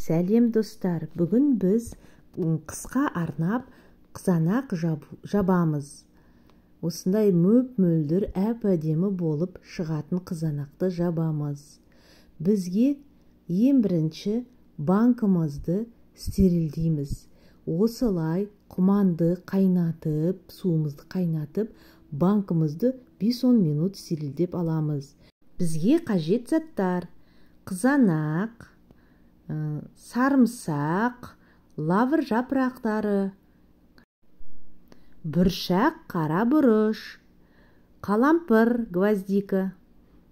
Сәлем достар, бүгін біз қысқа арнап қызанақ жабамыз. Осындай мөп-мөлдір әп-әдемі болып шығатын қызанақты жабамыз. Бізге ең бірінші банкымызды стерилдейміз. Осылай құманды қайнатып, суымызды қайнатып, банкымызды 5-10 минут стерилдеп аламыз. Бізге қажет заттар: қызанақ, сарымсақ, лавр жапырақтары, бұршақ, қара бұрыш, қалампыр, гвоздика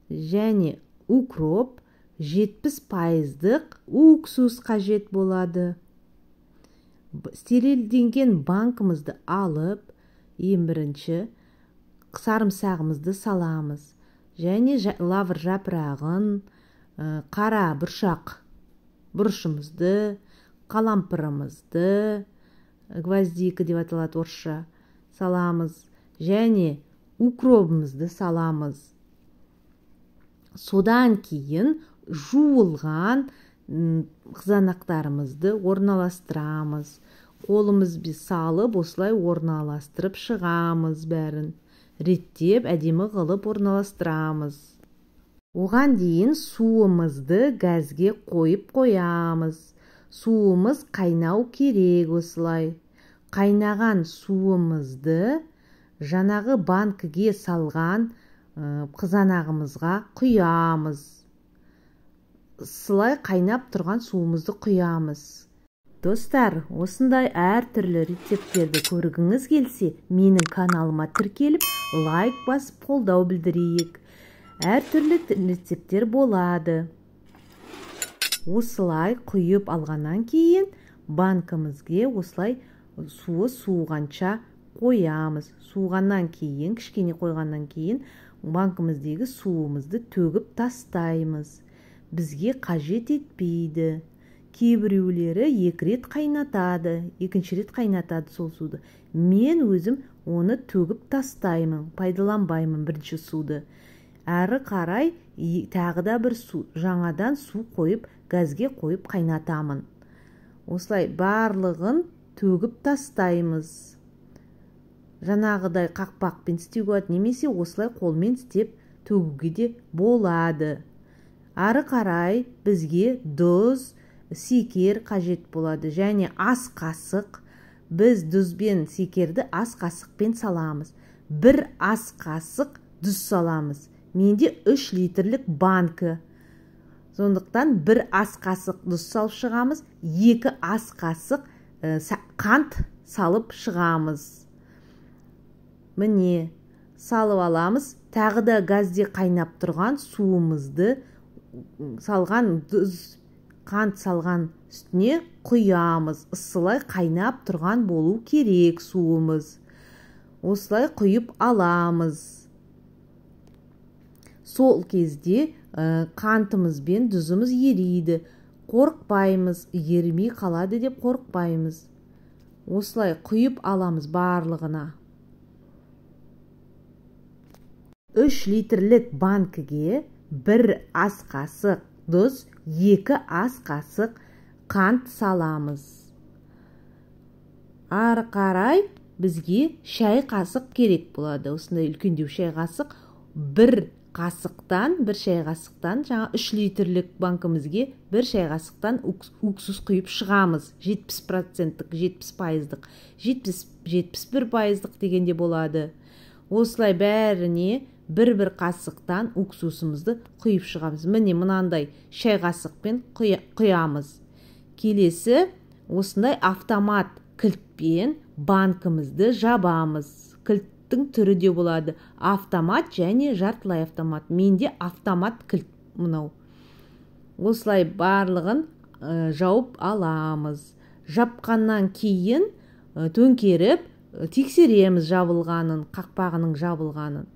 және укроп, 70%-лық уксус қажет болады. Стерилденген банкымызды алып, ең бірінші сарымсағымызды саламыз және лавр жапырағын, қара бұрышымызды, қалампырымызды, гвоздика деп аталады орысша, саламыз және укробымызды саламыз. Содан кейін жуылған қызанақтарымызды орналастырамыз. Қолымызбен салып, осылай орналастырып шығамыз, бәрін реттеп, әдемі қылып орналастырамыз. Оған дейін суымызды газге қоямыз. Суымыз қайнау керек осылай. Қайнаған суымызды жаңағы банкіге салған қызанағымызға құямыз. Осылай қайнап тұрған суымызды құямыз. Достар, осындай әртүрлі рецепттерді көргіңіз келсе, менің каналыма тіркеліп, лайк басып қолдау білдірейік. Әртүрлі рецепттер болады. Осылай құйып алғаннан кейін банкімізге осылай суы суығанша қоямыз. Суығаннан кейін, кішкене қойғаннан кейін банкіміздегі суымызды төгіп тастаймыз. Бізге қажет етпейді. Кейбіреулері 2 рет қайнатады, 2-ші рет қайнатады сол суды. Мен өзім оны төгіп тастаймын, пайдаланбаймын бірінші суды. Әрі қарай тағы да бір жаңадан су қойып, газге қойып қайнатамын. Осылай барлығын төгіп тастаймыз. Жаңағыдай қақпақпен істеуге болады, немесе осылай қолмен істеп төгуге де болады. Әрі қарай бізге тұз, секер қажет болады және ас қасық. Біз тұз бен секерді ас қасықпен саламыз. 1 ас қасық тұз саламыз. Менде 3 литрлік банкі. Сондықтан 1 ас қасық тұз салып шығамыз, 2 ас қасық қант салып шығамыз. Міне, салып аламыз. Тағы да газде қайнап тұрған суымызды салған қант салған үстіне құямыз. Осылай қайнап тұрған болу керек суымыз. Осылай құйып аламыз. Сол кезде қантымыз бен тұзымыз ериді. Қорықпаймыз, ерімей қалады деп қорықпаймыз. Осылай құйып аламыз барлығына. 3 литрлік банкіге 1 ас қасық тұз, 2 ас қасық қант саламыз. Ары қарай бізге шай қасық керек болады. Осындай үлкендеу шай қасық. 1 шай қасықтан, жаңа 3 литрлік банкімізге 1 шай қасықтан уксус құйып шығамыз. 70%-лік, 70%-лық, 71%-лық дегенде болады. Осылай бәріне 1 қасықтан уксусымызды құйып шығамыз. Міне мынандай шай қасықпен құямыз. Келесі осындай автомат кілтпен банкімізді жабамыз. Кілттің түрі де болады. Автомат және жартылай автомат. Менде автомат кілт мынау. Осылай барлығын жауып аламыз. Жапқаннан кейін төңкеріп тексереміз жабылғанын, қақпағының жабылғанын.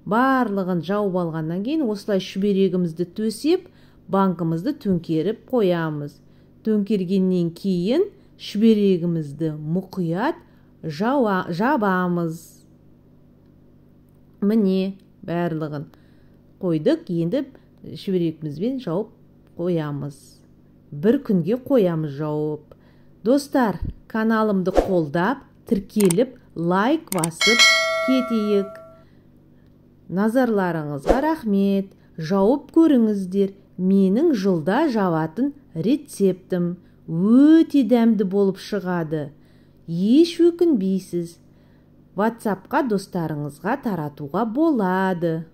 Барлығын жауып алғаннан кейін осылай шүберегімізді төсеп, банкымызды төңкеріп қоямыз. Төңкергеннен кейін шүберегімізді мұқият жабамыз. Міне барлығын қойдық, енді шүберегімізбен жауып қоямыз. бір күнге қоямыз жауып. Достар, каналымды қолдап, тіркеліп, лайк басып кетейік. Назарларыңызға рахмет. Жауып көріңіздер. Менің жылда жабатын рецептім. Өте дәмді болып шығады. Еш өкінбейсіз. WhatsApp-қа достарыңызға таратуға болады.